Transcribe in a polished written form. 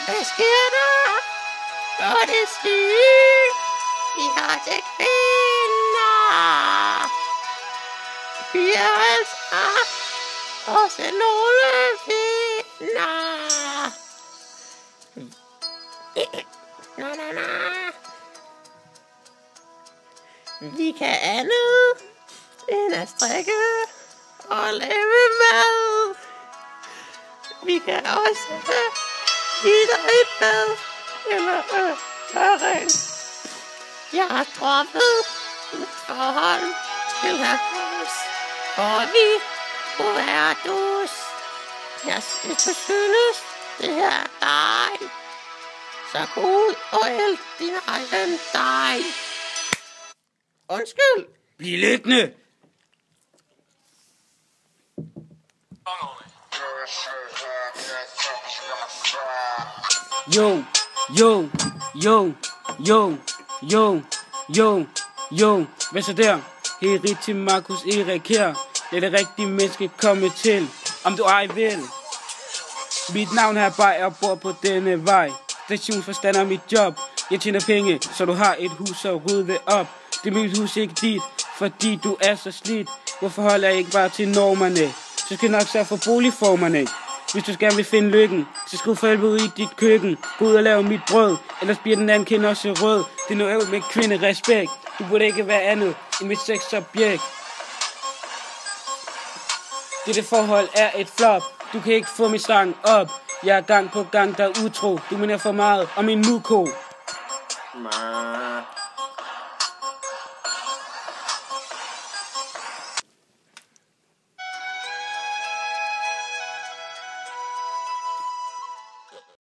Hvad sker der? Hvor er det sygt? Vi har til kvinder. Vi er altså også nogle kvinder. Vi kan andet end at strikke og lave mad. Vi kan også give dig et bad eller rent. Jeg har droppet mit forhold til Hercule, og vi kunne være dus. Jeg synes, du synes, det her er dig. Så gå ud og æld din egen dig. Undskyld. Bliv liggende. Yo, yo, yo, yo, yo, yo, yo. Hvad så der? Helt til Markus Erik her. Det er det rigtige menneske komme til, om du ej vil. Mit navn her bare er bor på denne vej. Stationsforstander er mit job. Jeg tjener penge, så du har et hus at rydde op. Det er mit hus, ikke dit, fordi du er så slidt. Hvorfor holder jeg ikke bare til normerne? Så skal jeg nok sørge for boligformerne. Hvis du gerne vil finde lykken, så skriv for helvede i dit køkken. Gå ud og lave mit brød, ellers bliver den anden kind også rød. Det er noget med kvinderespekt. Du burde ikke være andet end mit sexobjekt. Dette forhold er et flop. Du kan ikke få min sang op. Jeg er gang på gang, der er utro. Du mener for meget om min muko.